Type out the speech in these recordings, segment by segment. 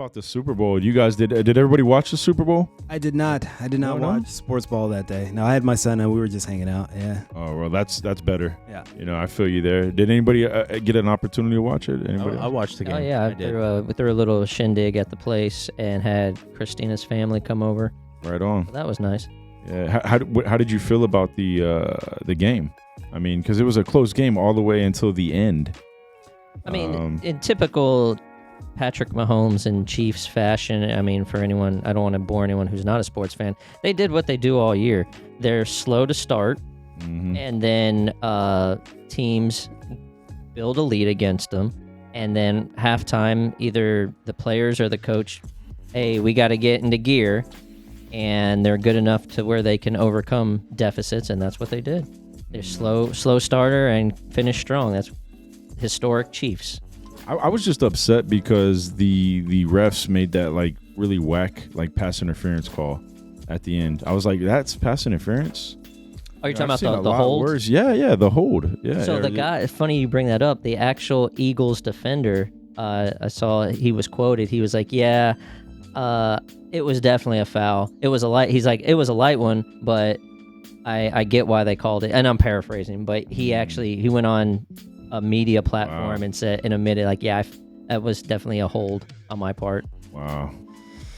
about the Super Bowl? You guys did everybody watch the Super Bowl? I did not. I did not watch sports ball that day. No, I had my son and we were just hanging out. Yeah. Oh well, that's better. Yeah. I feel you there. Did anybody get an opportunity to watch it? Anybody? I watched the game. Oh yeah, we threw a little shindig at the place and had Christina's family come over. Right on. So that was nice. Yeah. How did you feel about the game? I mean, because it was a close game all the way until the end. I mean, in typical Patrick Mahomes and Chiefs fashion, I mean, for anyone, I don't want to bore anyone who's not a sports fan, they did what they do all year. They're slow to start, and then teams build a lead against them, and then halftime, either the players or the coach, hey, we got to get into gear, and they're good enough to where they can overcome deficits, and that's what they did. They're slow starter and finish strong. That's historic Chiefs. I was just upset because the refs made that like really whack like pass interference call at the end. I was like, that's pass interference? Oh, you're talking about the hold? Worse. Yeah, the hold. Yeah. So the guy, it's funny you bring that up. The actual Eagles defender, I saw he was quoted. He was like, "Yeah, it was definitely a foul. It was a light." He's like, "It was a light one, but I get why they called it." And I'm paraphrasing, but he went on a media platform and said and admitted like, "Yeah, that was definitely a hold on my part." Wow.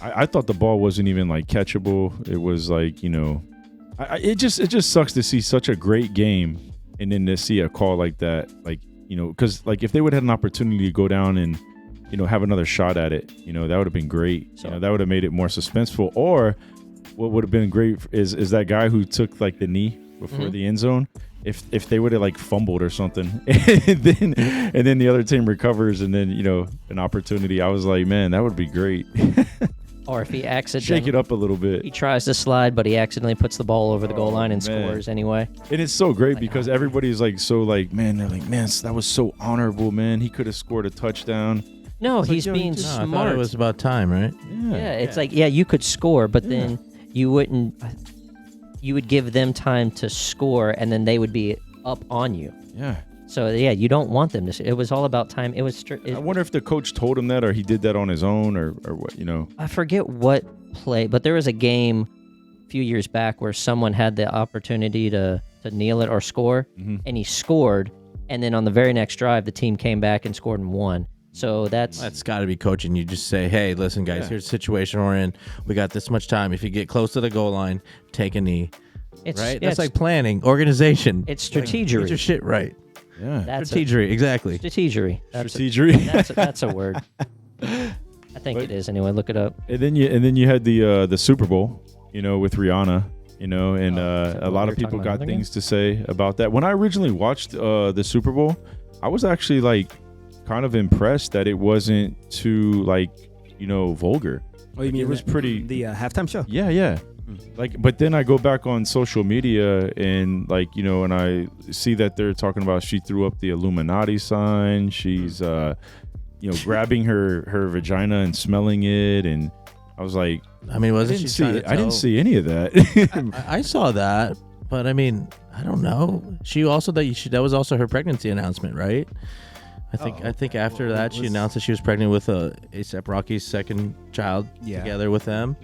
I thought the ball wasn't even like catchable. It was like, it just sucks to see such a great game and then to see a call like that, like, because like if they would have had an opportunity to go down and, have another shot at it, that would have been great. So that would have made it more suspenseful. Or what would have been great is that guy who took like the knee before the end zone. If they would have like fumbled or something and then the other team recovers and then, an opportunity, I was like, man, that would be great. Or if he accidentally shake it up a little bit. He tries to slide, but he accidentally puts the ball over the goal line and scores anyway. And it's so great because everybody's like, so like, man, they're like, man, that was so honorable, man. He could have scored a touchdown. No, he's being smart. I thought it was about time, right? Yeah, it's like, you could score, but then you wouldn't. You would give them time to score, and then they would be up on you. Yeah. So you don't want them to. It was all about time. It was. I wonder if the coach told him that, or he did that on his own, or what. I forget what play, but there was a game a few years back where someone had the opportunity to kneel it or score, and he scored, and then on the very next drive, the team came back and scored and won. So that's got to be coaching. You just say, hey, listen, guys, here's the situation we're in. We got this much time. If you get close to the goal line, take a knee. Right? That's like planning, organization. It's strategery. Get your shit right. Yeah. Strategery, exactry. Strategery. That's a word. I think it is anyway. Look it up. And then you had the Super Bowl, with Rihanna, and a lot of people got things to say about that. When I originally watched the Super Bowl, I was actually like kind of impressed that it wasn't too like, vulgar. Oh, you mean it was pretty the halftime show? Yeah. Like, but then I go back on social media and like, and I see that they're talking about she threw up the Illuminati sign. She's, grabbing her vagina and smelling it. And I was like, I mean, wasn't she trying to tell? I didn't see any of that. I saw that, but I mean, I don't know. She also that was also her pregnancy announcement, right? I think after that she announced that she was pregnant with A$AP Rocky's second child together with them.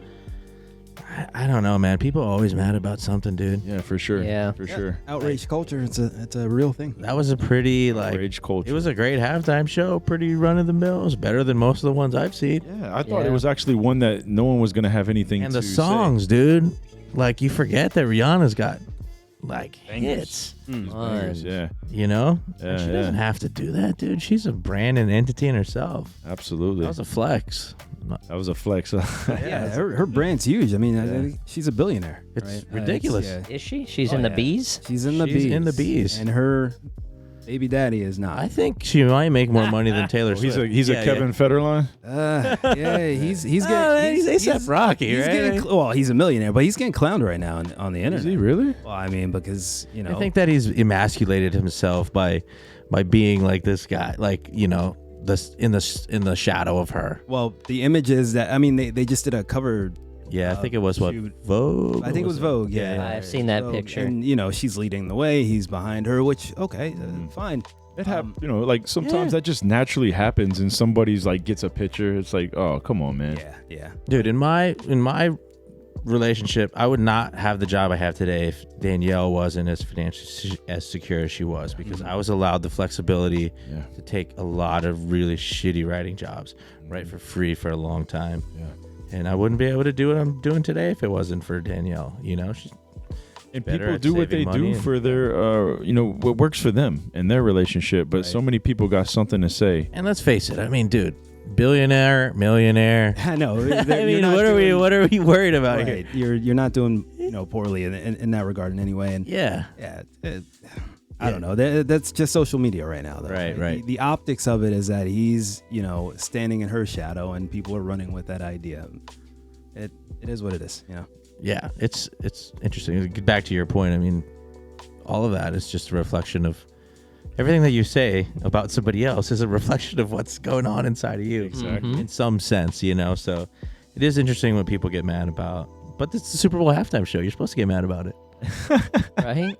I don't know, man. People are always mad about something, dude. Yeah, for sure. Yeah, for sure. Outrage culture. It's a real thing. That was a pretty outrage culture. It was a great halftime show. Pretty run of the mill. It was better than most of the ones I've seen. Yeah, I thought it was actually one that no one was gonna have anything. And to the songs, say. dude. Like you forget that Rihanna's got like hits. Bangers, yeah. You know? Yeah, she doesn't have to do that, dude. She's a brand and entity in herself. Absolutely. That was a flex. That was a flex. Yeah, her brand's huge. I mean, she's a billionaire. It's ridiculous. Is she? She's in the bees? She's in the bees. in the bees. And her baby daddy is not. I think she might make more money than Taylor Swift. He's a Kevin Federline? Yeah, he's getting... he's A$AP Rocky, right? Well, he's a millionaire, but he's getting clowned right now on the internet. Is he really? Well, I mean, because, I think that he's emasculated himself by being like this guy, like, this in the shadow of her. Well, the image is that, I mean, they just did a cover. Yeah, I think it was Vogue. I think it was Vogue. Yeah, I've seen that picture. And she's leading the way. He's behind her, which fine. It like sometimes that just naturally happens, and somebody's like gets a picture. It's like, oh, come on, man. Yeah. Dude, in my relationship, I would not have the job I have today if Danielle wasn't as financially as secure as she was, because I was allowed the flexibility to take a lot of really shitty writing jobs, right, for free for a long time. Yeah. And I wouldn't be able to do what I'm doing today if it wasn't for Danielle. She's and people do what they do for their, what works for them and their relationship. But so many people got something to say. And let's face it, I mean, dude, billionaire, millionaire. I know. I mean, what are we worried about here? You're not doing poorly in that regard in any way. And I don't know. That's just social media right now, though. Right. The optics of it is that he's standing in her shadow, and people are running with that idea. It is what it is. Yeah, it's interesting. Get back to your point. I mean, all of that is just a reflection of everything that you say about somebody else is a reflection of what's going on inside of you. Exactly. In some sense, So it is interesting what people get mad about. But it's the Super Bowl halftime show. You're supposed to get mad about it. Right?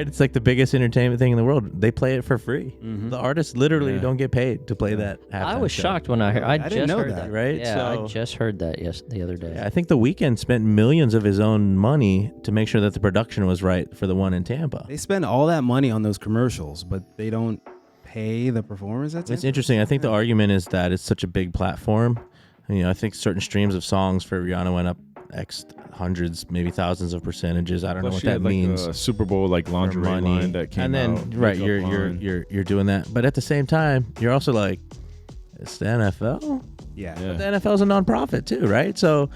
It's like the biggest entertainment thing in the world. They play it for free. The artists literally don't get paid to play that halftime I was show. shocked when I heard. I didn't just know heard that. Right? Yeah, So, I just heard that the other day. I think The Weeknd spent millions of his own money to make sure that the production was right for the one in Tampa. They spend all that money on those commercials, but they don't pay the performers. It's interesting. I think the argument is that it's such a big platform. I think certain streams of songs for Rihanna went up X hundreds, maybe thousands of percentages. I don't know what that means. A Super Bowl lingerie line that came and then out. You're doing that, but at the same time, you're also like, it's the NFL. Yeah. But the NFL is a nonprofit too, right? So,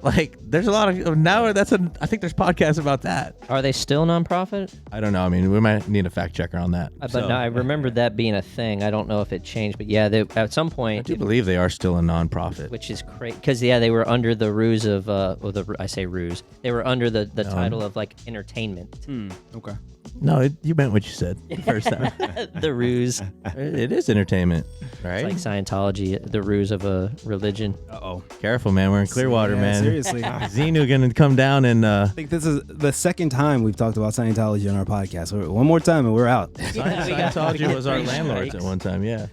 like, there's a lot of now. I think there's podcasts about that. Are they still nonprofit? I don't know. I mean, we might need a fact checker on that. But no, I remember that being a thing. I don't know if it changed, but yeah, at some point, I do believe they are still a nonprofit, which is crazy because they were under the ruse of I say ruse. They were under the title of like entertainment. Okay. No, you meant what you said the first time. The ruse. It is entertainment, right? It's like Scientology, the ruse of a religion. Uh-oh. Careful, man. We're in Clearwater, man. Seriously. Xenu gonna come down and I think this is the second time we've talked about Scientology on our podcast. One more time and we're out. Scientology was our landlords at one time. Yeah.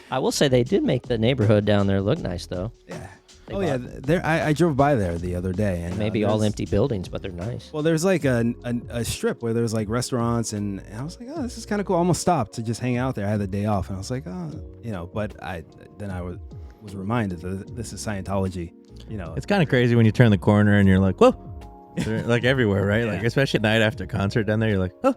I will say they did make the neighborhood down there look nice, though. Yeah. I drove by there the other day, and maybe all empty buildings, but they're nice. Well, there's like a strip where there's like restaurants, and I was like, oh, this is kind of cool. I almost stopped to just hang out there. I had the day off, and I was like, oh, but I was reminded that this is Scientology. It's kind of crazy when you turn the corner and you're like, whoa, they're like everywhere, right? Like especially at night after a concert down there, you're like, oh.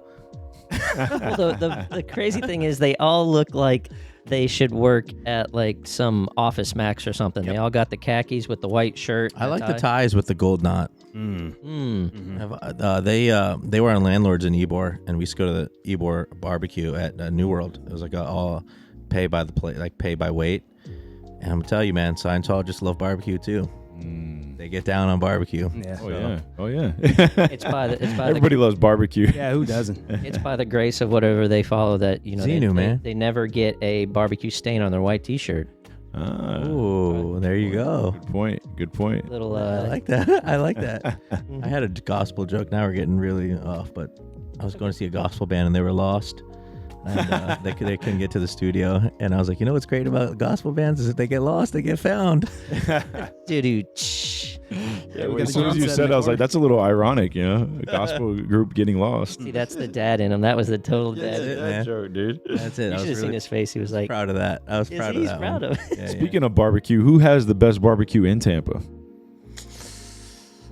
Well, the crazy thing is they all look like they should work at like some Office Max or something. They all got the khakis with the white shirt. I like the ties with the gold knot. Mm-hmm. They were on landlords in Ybor, and we used to go to the Ybor barbecue at New World. It was like all pay by the plate, like pay by weight. And I'm gonna tell you, man, Scientologists love barbecue too. They get down on barbecue. Yeah. Oh yeah. It's by everybody loves barbecue. Yeah, who doesn't? It's by the grace of whatever they follow that man. They never get a barbecue stain on their white T-shirt. Oh, there you go. Good point. Little. I like that. I like that. I had a gospel joke. Now we're getting really off, but I was going to see a gospel band and they were lost. And they couldn't get to the studio, and I was like, what's great about gospel bands is if they get lost, they get found. Dude. As soon as you said, I was like, that's a little ironic, a gospel group getting lost. See, that's the dad in him. That was the total dad. That's joke, dude. That's it. You should have seen his face. He was like, proud of that. I was proud of that. He's proud of it. Yeah, Speaking of barbecue, who has the best barbecue in Tampa?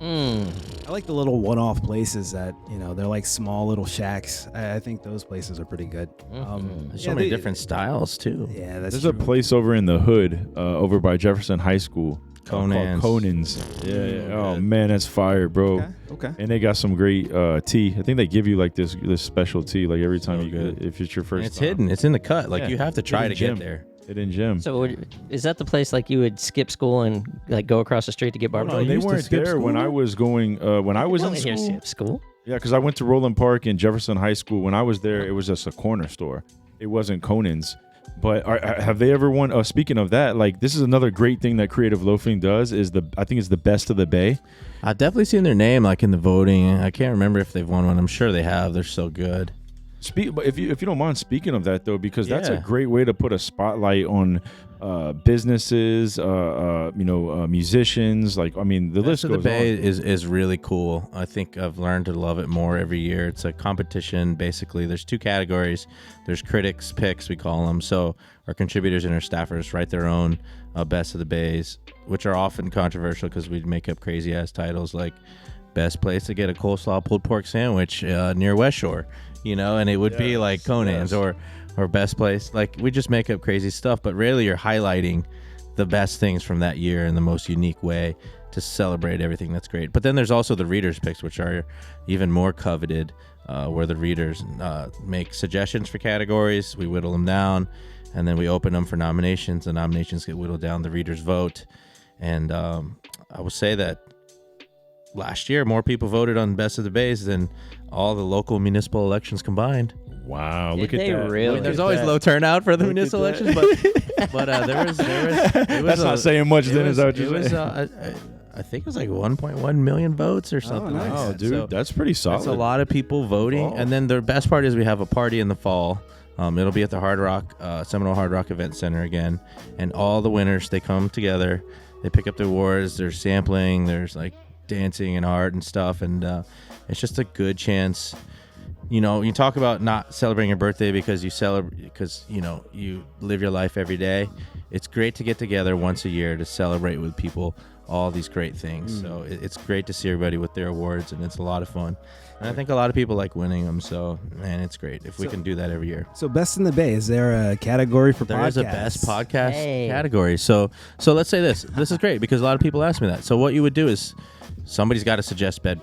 I like the little one-off places that they're like small little shacks. I think those places are pretty good. There's so many different styles too. Yeah, that's There's true. a place over in the hood, over by Jefferson High School, called Conan's. Yeah. Oh man, that's fire, bro. Okay. And they got some great tea. I think they give you like this special tea like every time you get, if it's your first. And it's time. hidden. It's in the cut. Like Yeah. you have to try to Hidden get gem. there. Hidden gem. So is that the place like you would skip school and like go across the street to get barbecue? No, they used to weren't skip there when school? I was going. When I was in Here, school. skip school. Yeah, because I went to Roland Park and Jefferson High School. When I was there, it was just a corner store. It wasn't Conan's. But have they ever won? Speaking of that, like this is another great thing that Creative Loafing does. I think it's the best of the Bay. I've definitely seen their name like in the voting. I can't remember if they've won one. I'm sure they have. They're so good. But if you don't mind speaking of that though, because that's a Yeah. great way to put a spotlight on businesses, musicians. Like, I mean, the list Best of the goes Bay on. is really cool. I think I've learned to love it more every year. It's a competition, basically. There's 2 categories. There's critics picks, we call them. So our contributors and our staffers write their own Best of the Bays, which are often controversial because we make up crazy ass titles like best place to get a coleslaw pulled pork sandwich near West Shore, and it would be like Conan's or best place. Like, we just make up crazy stuff, but really you're highlighting the best things from that year in the most unique way to celebrate everything that's great. But then there's also the readers picks, which are even more coveted, where the readers make suggestions for categories. We whittle them down, and then we open them for nominations. The nominations get whittled down, the readers vote. And I will say that last year more people voted on Best of the Bays than all the local municipal elections combined. Wow, Did look at they that. really? Look at There's always that. low turnout for the Look at municipal that. elections, but there was it was That's not saying much. it Then was, is that what it you're was, saying? I think it was like 1.1 million votes or something. nice. like Oh, that. dude, So that's pretty solid. that's a lot of people voting. Involved. And then the best part is we have a party in the fall. It'll be at the Hard Rock Seminole Hard Rock Event Center again, and all the winners, they come together, they pick up the awards, there's sampling, there's like dancing and art and stuff, and it's just a good chance. You talk about not celebrating your birthday because you live your life every day. It's great to get together once a year to celebrate with people all these great things. So it's great to see everybody with their awards, and it's a lot of fun. And I think a lot of people like winning them. So, man, it's great if we can do that every year. So Best in the Bay, is there a category for There podcasts? is a best podcast Hey. category. So let's say this. This is great because a lot of people ask me that. So what you would do is somebody's got to suggest best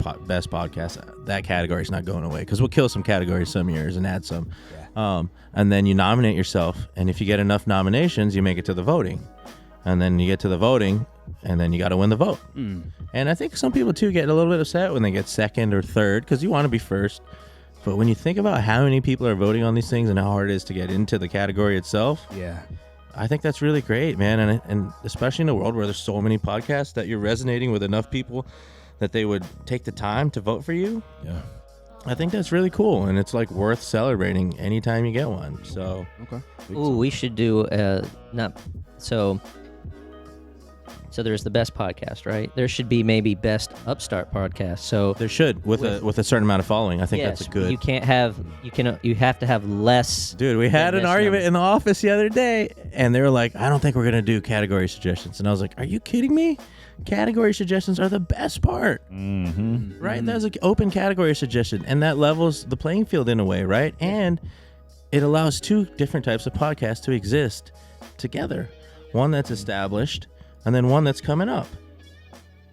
podcast. That category is not going away because we'll kill some categories some years and add some. And then you nominate yourself. And if you get enough nominations, you make it to the voting. And then you get to the voting, and then you got to win the vote. And I think some people, too, get a little bit upset when they get second or third because you want to be first. But when you think about how many people are voting on these things and how hard it is to get into the category itself, Yeah. I think that's really great, man. And especially in a world where there's so many podcasts that you're resonating with enough people that they would take the time to vote for you. Yeah. I think that's really cool, and it's like worth celebrating anytime you get one. So Okay. Ooh, we should do not so. So there's the best podcast, right? There should be maybe best upstart podcast. So there should with a certain amount of following. I think yes, that's a good. you have to have less. Dude, we had an best argument number. in the office the other day, and they were like, "I don't think we're gonna do category suggestions," and I was like, "Are you kidding me? Category suggestions are the best part." Mm-hmm. Right? That's an open category suggestion, and that levels the playing field in a way, right? And it allows 2 different types of podcasts to exist together. One that's established, and then one that's coming up,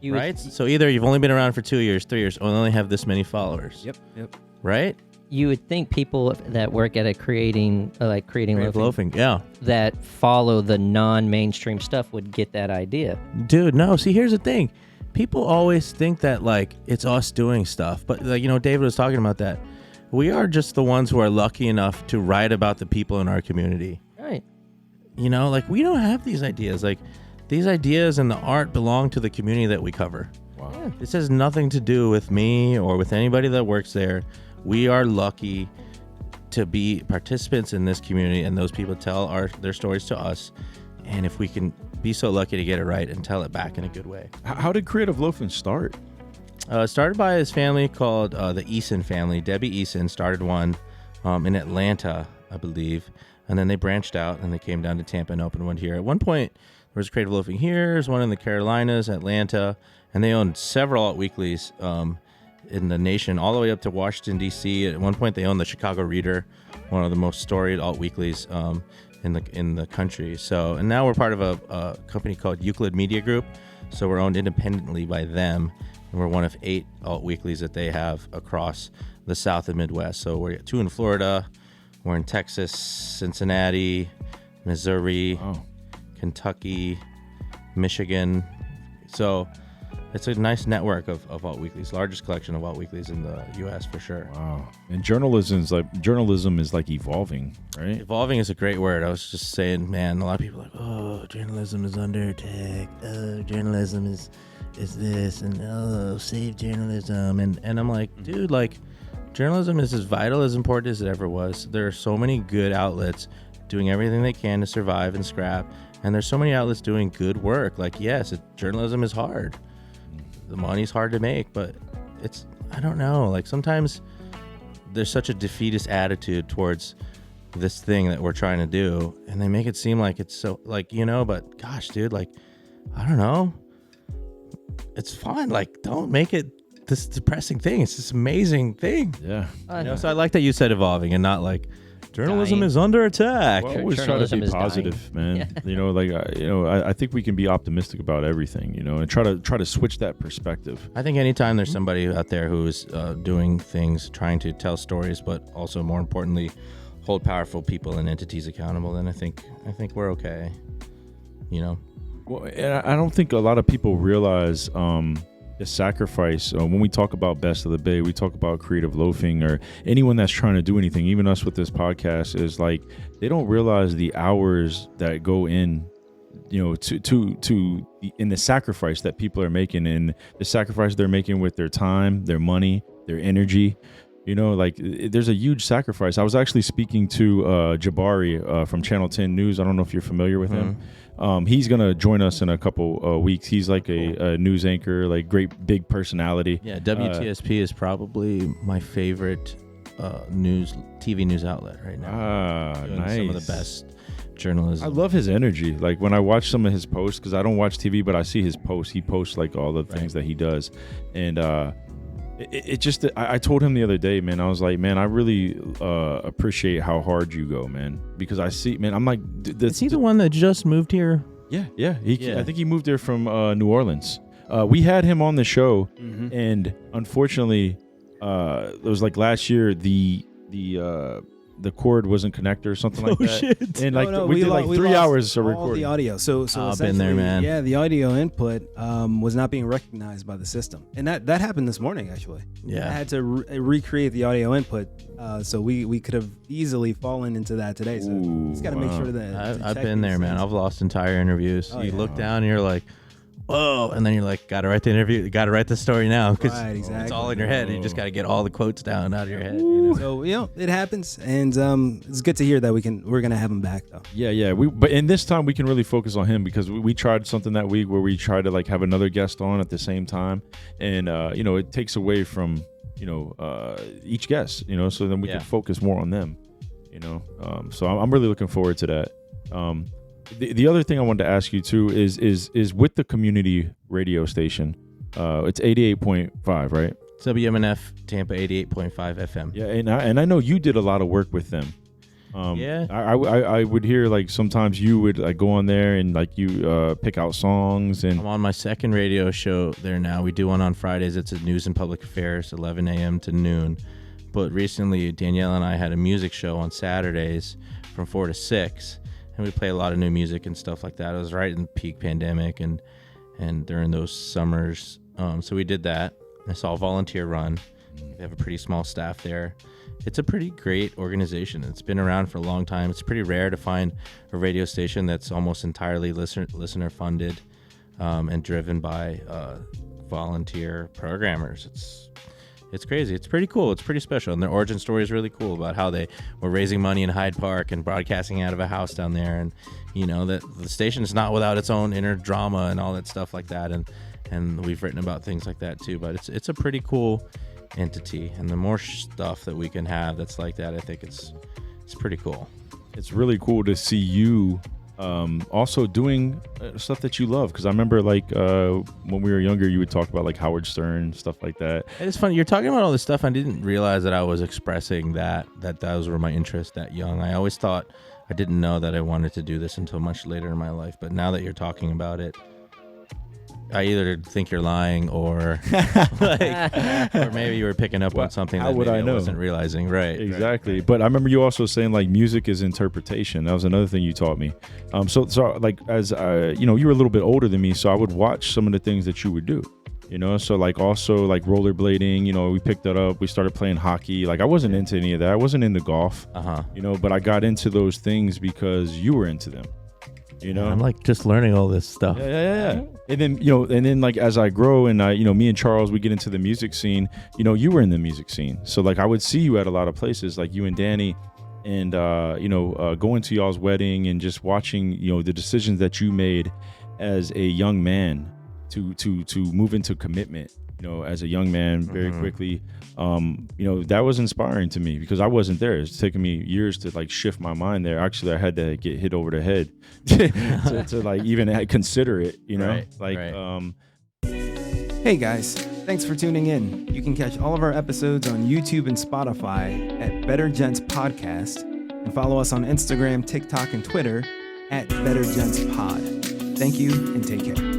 You would- right? So either you've only been around for 2 years, 3 years, or only have this many followers, Yep. right? You would think people that work at a creating Creative loafing, loafing, yeah. that follow the non-mainstream stuff would get that idea. Dude, no. See, here's the thing. People always think that, like, it's us doing stuff. But, like, David was talking about that. We are just the ones who are lucky enough to write about the people in our community. Right. Like, we don't have these ideas. Like, these ideas and the art belong to the community that we cover. Wow. Yeah. This has nothing to do with me or with anybody that works there. We are lucky to be participants in this community, and those people tell their stories to us. And if we can be so lucky to get it right and tell it back in a good way. How did Creative Loafing start? Started by his family called the Eason family. Debbie Eason started one in Atlanta, I believe. And then they branched out and they came down to Tampa and opened one here. At one point, there was Creative Loafing here. There's one in the Carolinas, Atlanta. And they owned several alt weeklies in the nation, all the way up to Washington, D.C. At one point, they owned the Chicago Reader, one of the most storied alt weeklies in the country. So, and now we're part of a company called Euclid Media Group. So we're owned independently by them. And we're one of 8 alt weeklies that they have across the South and Midwest. So we're 2 in Florida, we're in Texas, Cincinnati, Missouri, Kentucky, Michigan. So it's a nice network of alt weeklies, largest collection of alt weeklies in the U.S. for sure. Wow. And journalism is like evolving, right? Evolving is a great word. I was just saying, man, a lot of people are like, oh, journalism is under attack. Oh, journalism is this, and oh, save journalism. And I'm like, dude, like, journalism is as vital, as important as it ever was. There are so many good outlets doing everything they can to survive and scrap, and there's so many outlets doing good work. Like, yes, journalism is hard. The money's hard to make, but I don't know. Like, sometimes there's such a defeatist attitude towards this thing that we're trying to do, and they make it seem like it's so, like, but gosh, dude, like, I don't know. It's fun. Like, don't make it this depressing thing. It's this amazing thing. Yeah. So I like that you said evolving and not like journalism is under attack. Well, always try to be positive, man. Yeah. I think we can be optimistic about everything, and try to switch that perspective. I think anytime there's somebody out there who is doing things, trying to tell stories, but also more importantly, hold powerful people and entities accountable, then I think we're okay. Well, I don't think a lot of people realize the sacrifice. When we talk about Best of the Bay, we talk about creative loafing, or anyone that's trying to do anything, even us with this podcast, is like they don't realize the hours that go in, to in the sacrifice that people are making, and the sacrifice they're making with their time, their money, their energy. Like there's a huge sacrifice. I was actually speaking to Jabari from Channel 10 News. I don't know if you're familiar with him. He's going to join us in a couple weeks. He's like a news anchor, like great big personality. Yeah, WTSP is probably my favorite TV news outlet right now. Nice. Some of the best journalism. I love his energy. Like when I watch some of his posts, because I don't watch TV, but I see his posts. He posts like all the things that he does. And it just, I told him the other day, man, I was like, man, I really appreciate how hard you go, man, because I see, man, I'm like, is he the one that just moved here? Yeah. I think he moved there from New Orleans. We had him on the show, and unfortunately, it was like last year, the cord wasn't connected or something like that. Shit. And we did like 3 hours of all recording. the audio. So I've been there, man. Yeah, the audio input was not being recognized by the system, and that happened this morning actually. Yeah, I had to recreate the audio input, so we could have easily fallen into that today. So just got to make sure that I've been there, man. I've lost entire interviews. You look down and you're like, whoa, and then you're like, gotta write the interview, gotta write the story now, because it's all in your head. You just gotta get all the quotes down out of your head. So it happens, and it's good to hear that we're gonna have him back though. Yeah. But in this time we can really focus on him, because we tried something that week where we tried to like have another guest on at the same time, and it takes away from each guest, so then we can focus more on them, so I'm really looking forward to that. The other thing I wanted to ask you too is with the community radio station, it's 88.5, right? WMNF Tampa 88.5 FM. Yeah, and I know you did a lot of work with them. I would hear like sometimes you would like go on there and like you pick out songs. And I'm on my second radio show there now. We do one on Fridays. It's a news and public affairs, 11 a.m. to noon. But recently Danielle and I had a music show on Saturdays from 4 to 6. And we play a lot of new music and stuff like that. It was right in peak pandemic and during those summers. So we did that. It's all volunteer run. We have a pretty small staff there. It's a pretty great organization. It's been around for a long time. It's pretty rare to find a radio station that's almost entirely listener funded and driven by volunteer programmers. It's crazy. It's pretty cool. It's pretty special. And their origin story is really cool about how they were raising money in Hyde Park and broadcasting out of a house down there. And, that the station is not without its own inner drama and all that stuff like that. And we've written about things like that too. But it's a pretty cool entity. And the more stuff that we can have that's like that, I think it's pretty cool. It's really cool to see you also doing stuff that you love, because I remember like when we were younger you would talk about like Howard Stern, stuff like that. It's funny you're talking about all this stuff. I didn't realize that I was expressing that those were my interests that young. I always thought, I didn't know that I wanted to do this until much later in my life, but now that you're talking about it, I either think you're lying or or maybe you were picking up on something that maybe I wasn't realizing. Right. Exactly. Right. But I remember you also saying like music is interpretation. That was another thing you taught me. So like as you were a little bit older than me, so I would watch some of the things that you would do. So like also like rollerblading, we picked that up. We started playing hockey. Like I wasn't into any of that. I wasn't into golf. But I got into those things because you were into them. You know, I'm like just learning all this stuff. Yeah. And then like as I grow and me and Charles, we get into the music scene. You were in the music scene, so like I would see you at a lot of places, like you and Danny, and going to y'all's wedding and just watching the decisions that you made as a young man to move into commitment. As a young man, very quickly. That was inspiring to me because I wasn't there. It's taken me years to like shift my mind there. Actually, I had to get hit over the head to like even consider it. Hey guys, thanks for tuning in. You can catch all of our episodes on YouTube and Spotify at Better Gents Podcast, and follow us on Instagram, TikTok, and Twitter at Better Gents Pod. Thank you and take care.